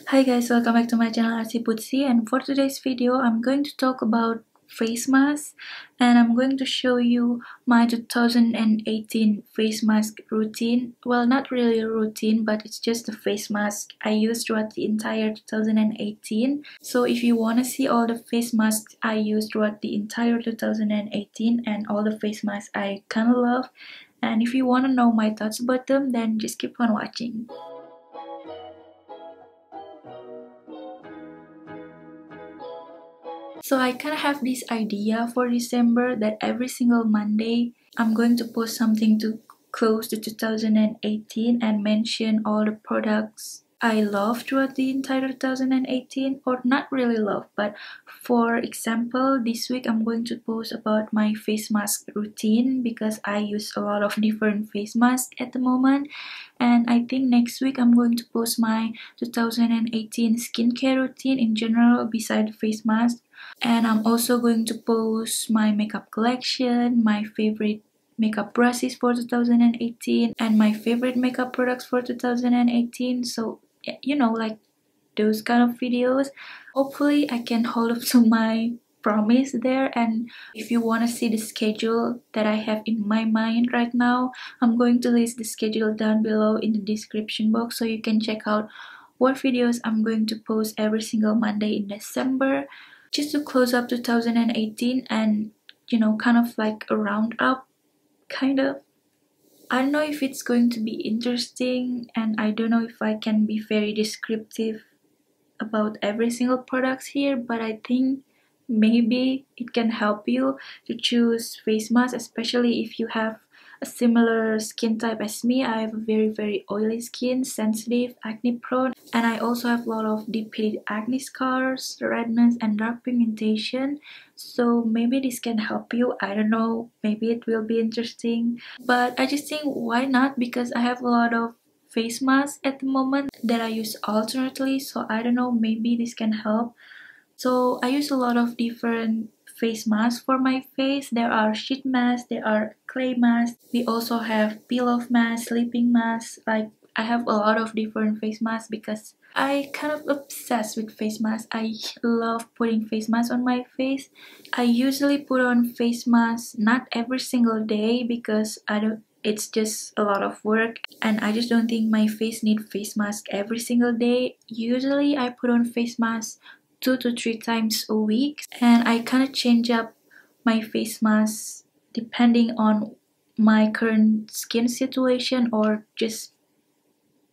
Hi guys, welcome back to my channel ArtsyPutsy, and for today's video I'm going to talk about face masks, and I'm going to show you my 2018 face mask routine. Well, not really a routine, but it's just a face mask I used throughout the entire 2018. So if you want to see all the face masks I used throughout the entire 2018 and all the face masks I kinda love, and if you want to know my thoughts about them, then just keep on watching. So I kind of have this idea for December that every single Monday I'm going to post something to close to 2018 and mention all the products I love throughout the entire 2018, or not really love, but for example, this week I'm going to post about my face mask routine because I use a lot of different face masks at the moment. And I think next week I'm going to post my 2018 skincare routine in general beside face mask. And I'm also going to post my makeup collection, my favorite makeup brushes for 2018, and my favorite makeup products for 2018. So, you know, like those kind of videos. Hopefully I can hold up to my promise there. And if you want to see the schedule that I have in my mind right now, I'm going to list the schedule down below in the description box so you can check out what videos I'm going to post every single Monday in December, just to close up 2018 and, you know, kind of like a roundup, kind of. I don't know if it's going to be interesting, and I don't know if I can be very descriptive about every single products here, but I think maybe it can help you to choose face masks, especially if you have a similar skin type as me. I have a very oily skin, sensitive, acne prone, and I also have a lot of deep-pitted acne scars, redness, and dark pigmentation. So maybe this can help you. I don't know, maybe it will be interesting, but I just think why not, because I have a lot of face masks at the moment that I use alternately, so I don't know, maybe this can help. So I use a lot of different face masks for my face. There are sheet masks, there are clay masks, we also have peel-off masks, sleeping masks. Like, I have a lot of different face masks because I kind of obsessed with face masks. I love putting face masks on my face. I usually put on face masks not every single day because it's just a lot of work, and I just don't think my face needs face mask every single day. Usually I put on face masks 2 to 3 times a week, and I kind of change up my face masks depending on my current skin situation or just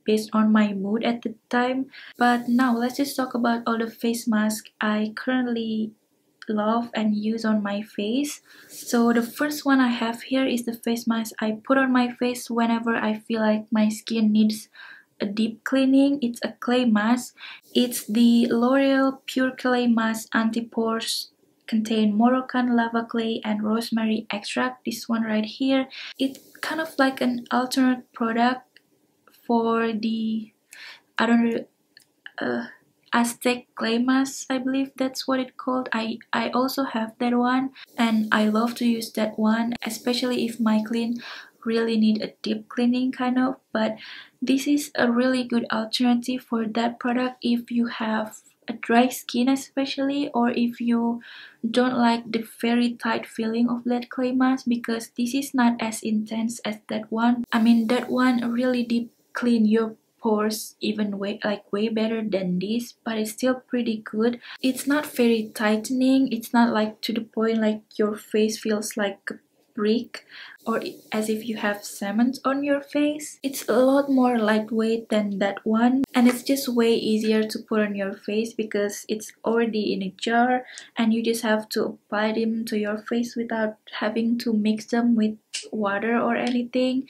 based on my mood at the time. But now let's just talk about all the face masks I currently love and use on my face. So the first one I have here is the face mask I put on my face whenever I feel like my skin needs a deep cleaning. It's a clay mask. It's the L'Oreal Pure Clay Mask Anti-Pores, contain Moroccan lava clay and rosemary extract. This one right here. It's kind of like an alternate product for the, I don't know, Aztec clay mask, I believe that's what it's called. I also have that one, and I love to use that one, especially if my clean really need a deep cleaning kind of. But this is a really good alternative for that product if you have a dry skin, especially, or if you don't like the very tight feeling of that clay mask, because this is not as intense as that one. I mean, that one really deep clean your pores even way better than this, but it's still pretty good. It's not very tightening. It's not like to the point like your face feels like a brick or as if you have cement on your face. It's a lot more lightweight than that one, and it's just way easier to put on your face because it's already in a jar and you just have to apply them to your face without having to mix them with water or anything.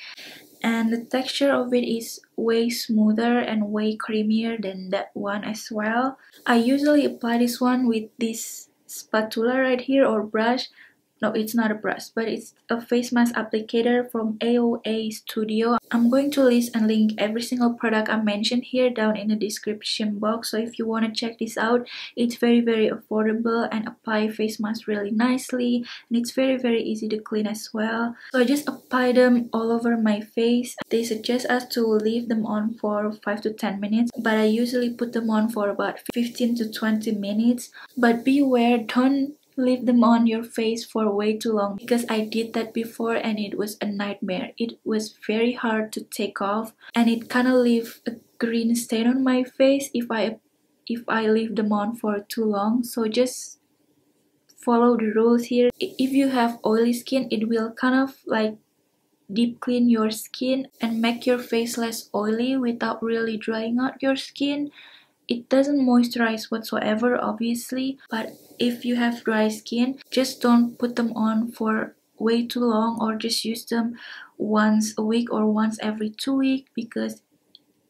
And the texture of it is way smoother and way creamier than that one as well. I usually apply this one with this spatula right here or brush, no, it's not a brush, but it's a face mask applicator from AOA Studio. I'm going to list and link every single product I mentioned here down in the description box. So if you want to check this out, it's very affordable and apply face mask really nicely, and it's very easy to clean as well. So I just apply them all over my face. They suggest us to leave them on for 5 to 10 minutes, but I usually put them on for about 15 to 20 minutes. But beware, don't leave them on your face for way too long, because I did that before and it was a nightmare. It was very hard to take off, and it kind of leave a green stain on my face if I leave them on for too long. So just follow the rules here. If you have oily skin, it will kind of like deep clean your skin and make your face less oily without really drying out your skin. It doesn't moisturize whatsoever, obviously, but if you have dry skin, just don't put them on for way too long, or just use them once a week or once every 2 weeks, because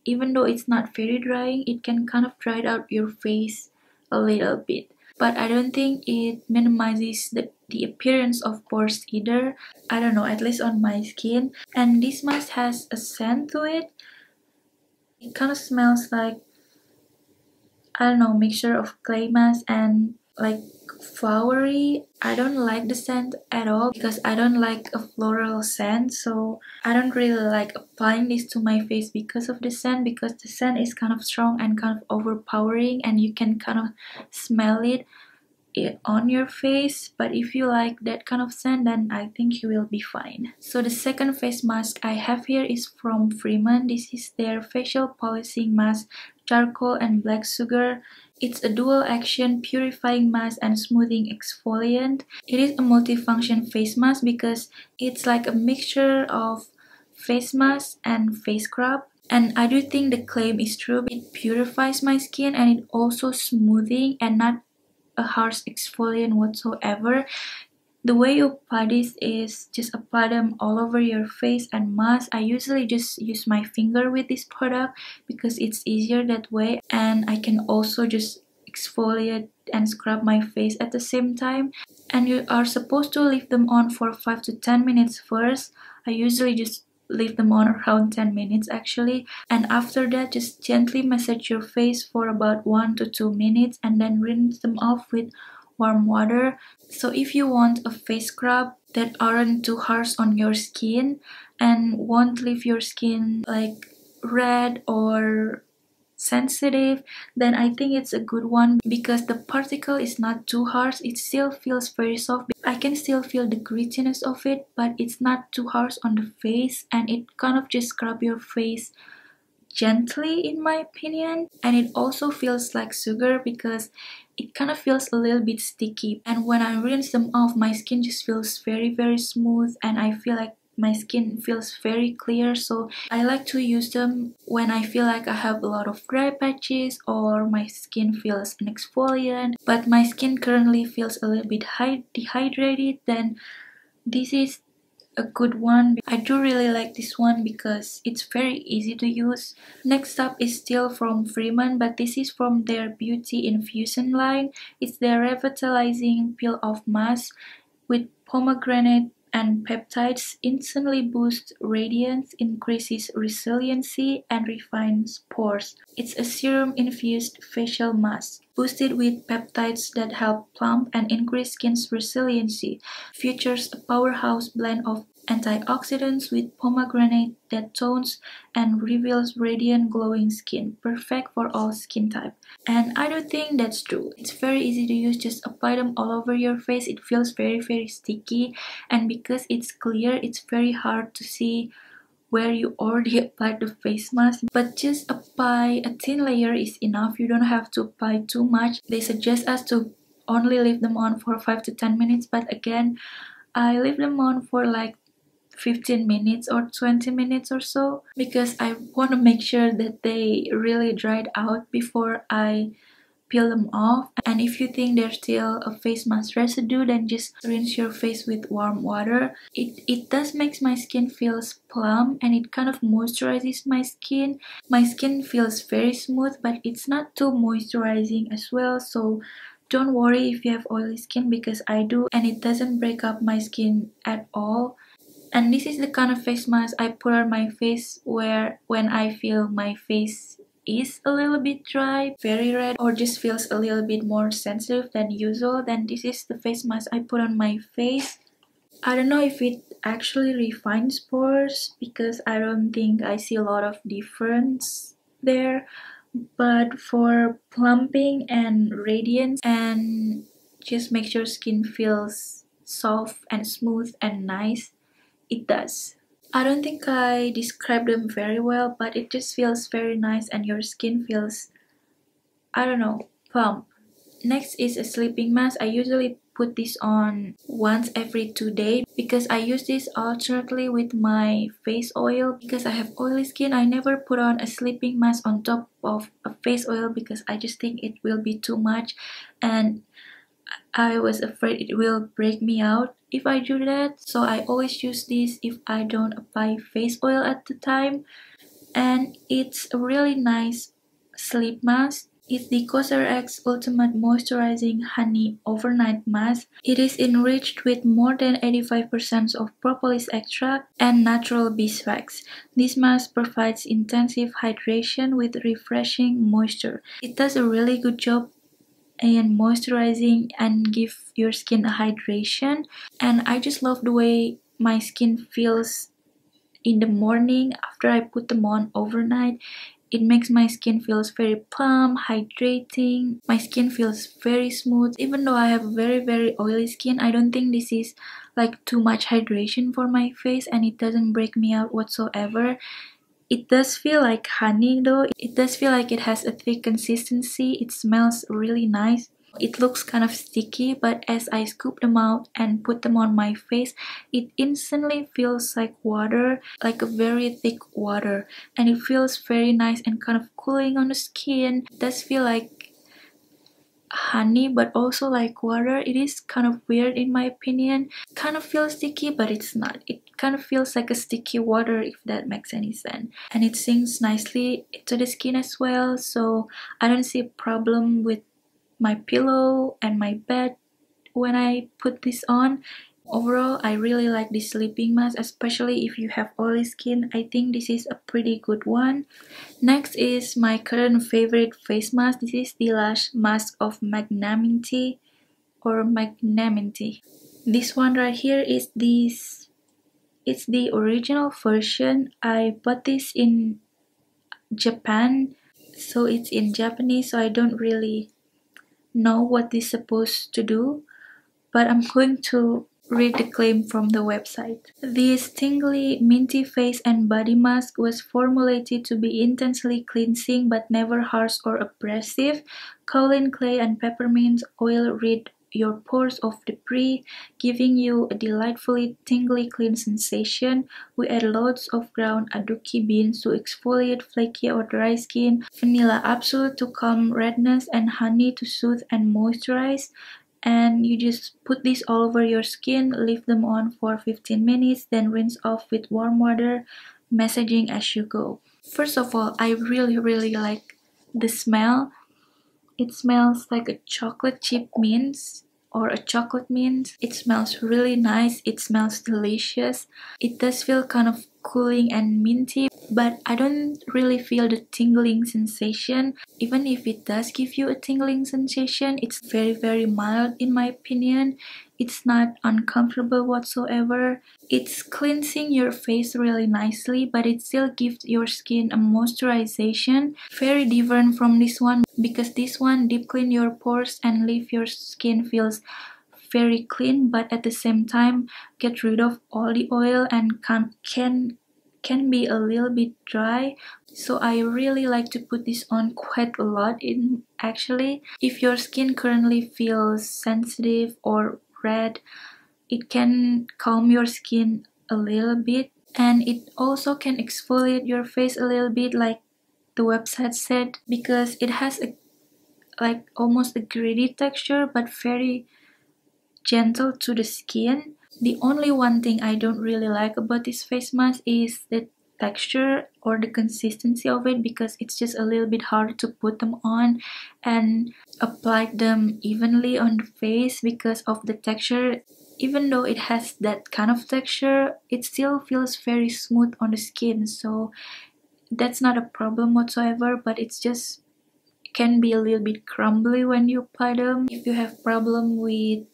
even though it's not very drying, it can kind of dry out your face a little bit. But I don't think it minimizes the appearance of pores either. I don't know, at least on my skin. And this mask has a scent to it. It kind of smells like, I don't know, mixture of clay mask and like flowery. I don't like the scent at all because I don't like a floral scent, so I don't really like applying this to my face because of the scent, because the scent is kind of strong and kind of overpowering and you can kind of smell it on your face. But if you like that kind of scent, then I think you will be fine. So the second face mask I have here is from Freeman. This is their facial polishing mask, charcoal and black sugar. It's a dual action purifying mask and smoothing exfoliant. It is a multifunction face mask because it's like a mixture of face mask and face scrub. And I do think the claim is true. It purifies my skin and it also smoothing and not a harsh exfoliant whatsoever. The way you apply this is just apply them all over your face and mask. I usually just use my finger with this product because it's easier that way, and I can also just exfoliate and scrub my face at the same time. And you are supposed to leave them on for 5 to 10 minutes first. I usually just leave them on around 10 minutes actually, and after that just gently massage your face for about 1 to 2 minutes and then rinse them off with warm water. So if you want a face scrub that aren't too harsh on your skin and won't leave your skin like red or sensitive, then I think it's a good one because the particle is not too harsh. It still feels very soft. I can still feel the grittiness of it, but it's not too harsh on the face, and it kind of just scrub your face gently in my opinion. And it also feels like sugar because it kind of feels a little bit sticky, and when I rinse them off my skin just feels very smooth and I feel like my skin feels very clear. So I like to use them when I feel like I have a lot of dry patches or my skin feels an exfoliant but my skin currently feels a little bit dehydrated. Then this is a good one. I do really like this one because it's very easy to use. Next up is still from Freeman, but this is from their Beauty Infusion line. It's their Revitalizing Peel Off Mask with Pomegranate and Peptides. Instantly boosts radiance, increases resiliency, and refines pores. It's a serum infused facial mask boosted with peptides that help plump and increase skin's resiliency. Features a powerhouse blend of antioxidants with pomegranate that tones and reveals radiant glowing skin, perfect for all skin type. And I do think that's true. It's very easy to use, just apply them all over your face. It feels very sticky, and because it's clear, it's very hard to see where you already applied the face mask, but just apply a thin layer is enough. You don't have to apply too much. They suggest us to only leave them on for 5 to 10 minutes, but again, I leave them on for like 15 minutes or 20 minutes or so because I want to make sure that they really dried out before I peel them off. And if you think there's still a face mask residue, then just rinse your face with warm water. It does make my skin feels plump and it kind of moisturizes my skin. My skin feels very smooth, but it's not too moisturizing as well, so don't worry if you have oily skin, because I do, and it doesn't break up my skin at all. And this is the kind of face mask I put on my face when I feel my face is a little bit dry, very red, or just feels a little bit more sensitive than usual. Then this is the face mask I put on my face. I don't know if it actually refines pores, because I don't think I see a lot of difference there. But for plumping and radiance, and just make your skin feels soft and smooth and nice, it does. I don't think I described them very well, but it just feels very nice and your skin feels, I don't know, plump. Next is a sleeping mask. I usually put this on once every 2 days, because I use this alternately with my face oil. Because I have oily skin, I never put on a sleeping mask on top of a face oil, because I just think it will be too much, and I was afraid it will break me out if I do that. So I always use this if I don't apply face oil at the time. And it's a really nice sleep mask. It's the Cosrx Ultimate Moisturizing Honey Overnight Mask. It is enriched with more than 85% of propolis extract and natural beeswax. This mask provides intensive hydration with refreshing moisture. It does a really good job in moisturizing and give your skin a hydration. And I just love the way my skin feels in the morning after I put them on overnight. It makes my skin feels very plump, hydrating. My skin feels very smooth. Even though I have very oily skin, I don't think this is like too much hydration for my face, and it doesn't break me out whatsoever. It does feel like honey though. It does feel like it has a thick consistency. It smells really nice. It looks kind of sticky, but as I scoop them out and put them on my face, it instantly feels like water, like a very thick water. And it feels very nice and kind of cooling on the skin. It does feel like honey, but also like water. It is kind of weird in my opinion. Kind of feels sticky, but it's not. It kind of feels like a sticky water, if that makes any sense. And it sinks nicely to the skin as well, so I don't see a problem with my pillow and my bed when I put this on. Overall, I really like this sleeping mask, especially if you have oily skin. I think this is a pretty good one. Next is my current favorite face mask. This is the Lush Mask of Magnaminty or Magnaminty. This one right here is this. It's the original version. I bought this in Japan, so it's in Japanese, so I don't really know what this is supposed to do, but I'm going to read the claim from the website. This tingly minty face and body mask was formulated to be intensely cleansing but never harsh or abrasive. Kaolin clay and peppermint oil rid your pores of debris, giving you a delightfully tingly clean sensation. We add loads of ground aduki beans to exfoliate flaky or dry skin, vanilla absolute to calm redness, and honey to soothe and moisturize. And you just put this all over your skin, leave them on for 15 minutes, then rinse off with warm water, massaging as you go. First of all, I really like the smell. It smells like a chocolate chip mints or a chocolate mint. It smells really nice. It smells delicious. It does feel kind of cooling and minty, but I don't really feel the tingling sensation. Even if it does give you a tingling sensation, it's very mild in my opinion. It's not uncomfortable whatsoever. It's cleansing your face really nicely, but it still gives your skin a moisturization. Very different from this one, because this one deep clean your pores and leave your skin feels very clean, but at the same time get rid of all the oil and can be a little bit dry. So I really like to put this on quite a lot in actually. If your skin currently feels sensitive or red, it can calm your skin a little bit, and it also can exfoliate your face a little bit like the website said, because it has a like almost a gritty texture but very gentle to the skin. The only one thing I don't really like about this face mask is that texture or the consistency of it, because it's just a little bit hard to put them on and apply them evenly on the face because of the texture. Even though it has that kind of texture, it still feels very smooth on the skin, so that's not a problem whatsoever, but it's just can be a little bit crumbly when you apply them. If you have problem with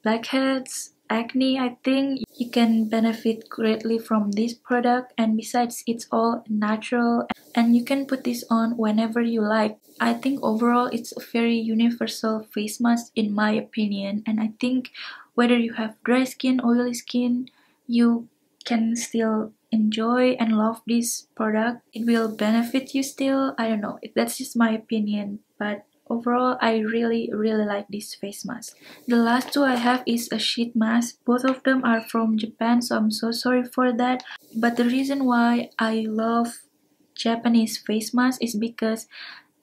blackheads, acne, I think you can benefit greatly from this product, and besides it's all natural and you can put this on whenever you like. I think overall it's a very universal face mask in my opinion, and I think whether you have dry skin, oily skin, you can still enjoy and love this product. It will benefit you still. I don't know, that's just my opinion, but overall I really like this face mask. The last two I have is a sheet mask. Both of them are from Japan, so I'm so sorry for that, but the reason why I love Japanese face mask is because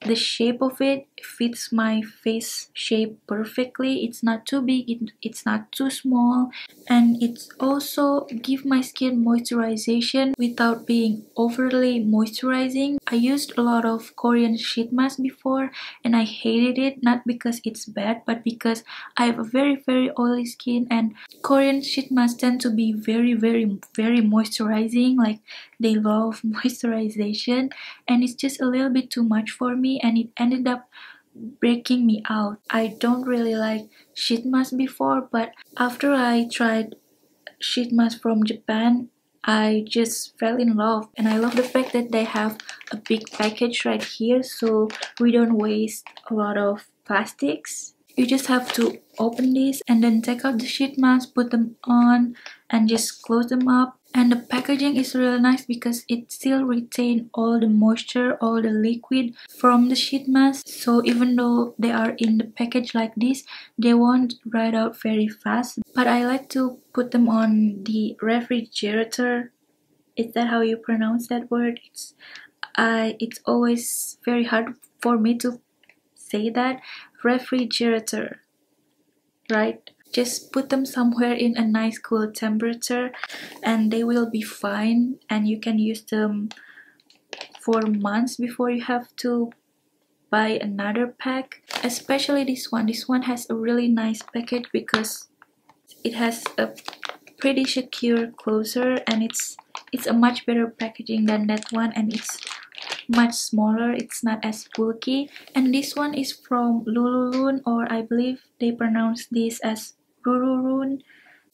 the shape of it fits my face shape perfectly. It's not too big, it's not too small, and it's also give my skin moisturization without being overly moisturizing. I used a lot of Korean sheet mask before and I hated it, not because it's bad, but because I have a very oily skin, and Korean sheet masks tend to be very moisturizing. Like, they love moisturization, and it's just a little bit too much for me, and it ended up breaking me out. I don't really like sheet mask before, but after I tried sheet mask from Japan, I just fell in love, and I love the fact that they have a big package right here, so we don't waste a lot of plastics. You just have to open this and then take out the sheet mask, put them on, and just close them up. And the packaging is really nice because it still retains all the moisture, all the liquid from the sheet mask. So even though they are in the package like this, they won't dry out very fast. But I like to put them on the refrigerator. Is that how you pronounce that word? It's always very hard for me to say that. Refrigerator, right? Just put them somewhere in a nice cool temperature and they will be fine, and you can use them for months before you have to buy another pack. Especially this one. This one has a really nice package because it has a pretty secure closure, and it's a much better packaging than that one, and it's much smaller. It's not as bulky. And this one is from Lululun, or I believe they pronounce this as Lululun.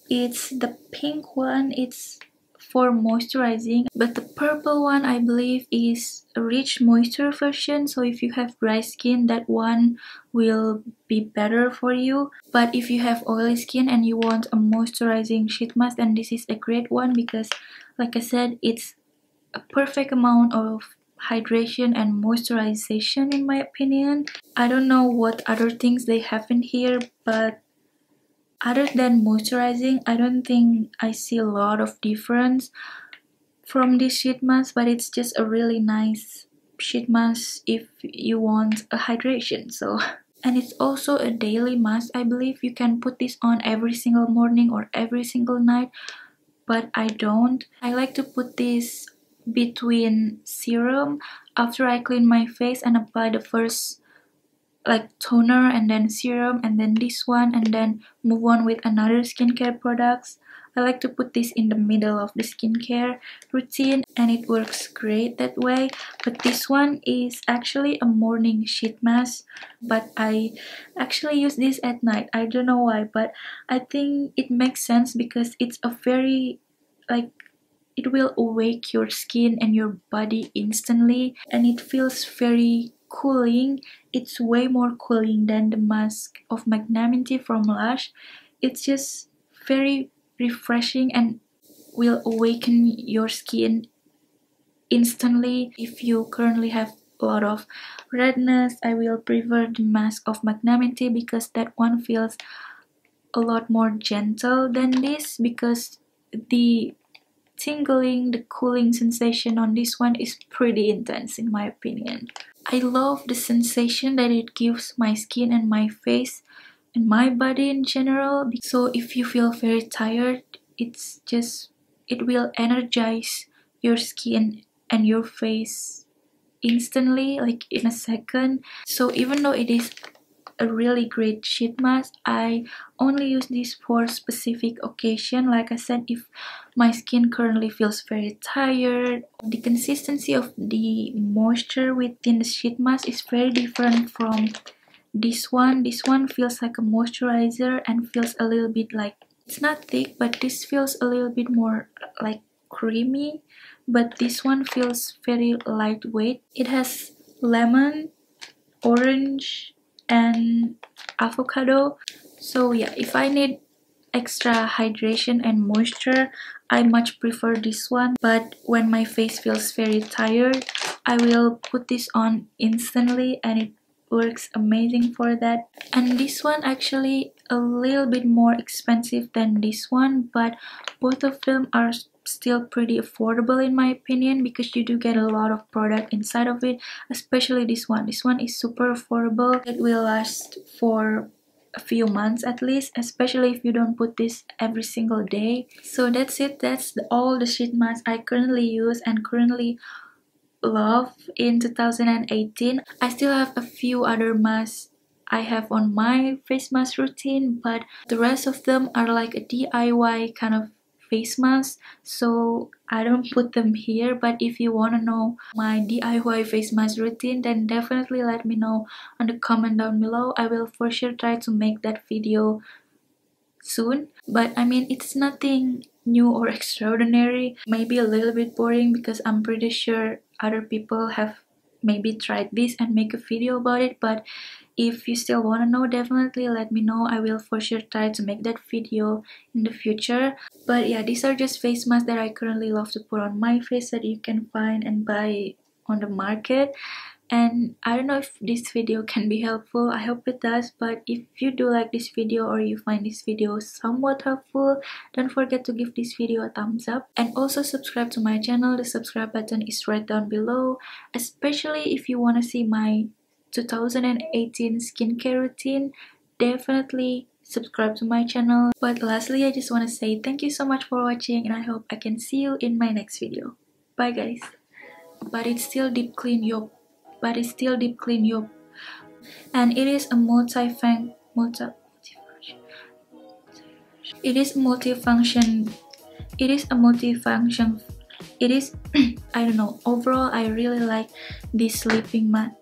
It's the pink one, it's for moisturizing, but the purple one I believe is a rich moisture version, so if you have dry skin, that one will be better for you. But if you have oily skin and you want a moisturizing sheet mask, then this is a great one because, like I said, it's a perfect amount of hydration and moisturization in my opinion. I don't know what other things they have in here, but other than moisturizing, I don't think I see a lot of difference from this sheet mask, but it's just a really nice sheet mask if you want a hydration. So, and it's also a daily mask. I believe you can put this on every single morning or every single night, but I don't. I like to put this between serum after I clean my face and apply the first toner and then serum and then this one, and then move on with another skincare products. I like to put this in the middle of the skincare routine and it works great that way. But this one is actually a morning sheet mask, but I actually use this at night. I don't know why, but I think it makes sense because it's a very it will awake your skin and your body instantly, and it feels very cooling. It's way more cooling than the mask of Magnaminty from Lush. It's just very refreshing and will awaken your skin instantly. If you currently have a lot of redness, I will prefer the mask of Magnaminty because that one feels a lot more gentle than this, because the tingling, the cooling sensation on this one is pretty intense in my opinion. I love the sensation that it gives my skin and my face and my body in general. So if you feel very tired, it will energize your skin and your face instantly, like in a second. So even though it is a really great sheet mask, I only use this for specific occasion. Like I said, if my skin currently feels very tired, the consistency of the moisture within the sheet mask is very different from this one. This one feels like a moisturizer and feels a little bit like, it's not thick, but this feels a little bit more like creamy, but this one feels very lightweight. It has lemon, orange, and avocado. So yeah, if I need extra hydration and moisture, I much prefer this one. But when my face feels very tired, I will put this on instantly and it works amazing for that. And this one actually a little bit more expensive than this one, but both of them are still pretty affordable in my opinion, because you do get a lot of product inside of it, especially this one. This one is super affordable. It will last for a few months at least, especially if you don't put this every single day. So that's it. That's all the sheet masks I currently use and currently love in 2018. I still have a few other masks I have on my face mask routine, but the rest of them are like a DIY kind of face mask, so I don't put them here. But if you want to know my DIY face mask routine, then definitely let me know on the comment down below. I will for sure try to make that video soon. But I mean, it's nothing new or extraordinary, maybe a little bit boring, because I'm pretty sure other people have maybe tried this and make a video about it. But if you still want to know, definitely let me know. I will for sure try to make that video in the future. But yeah, these are just face masks that I currently love to put on my face that you can find and buy on the market. And I don't know if this video can be helpful. I hope it does. But if you do like this video or you find this video somewhat helpful, don't forget to give this video a thumbs up and also subscribe to my channel. The subscribe button is right down below, especially if you want to see my 2018 skincare routine. Definitely subscribe to my channel. But lastly, I just want to say thank you so much for watching, and I hope I can see you in my next video. Bye guys. But it's still deep clean yup. And it is a multifunction. I don't know. Overall, I really like this sleeping mask.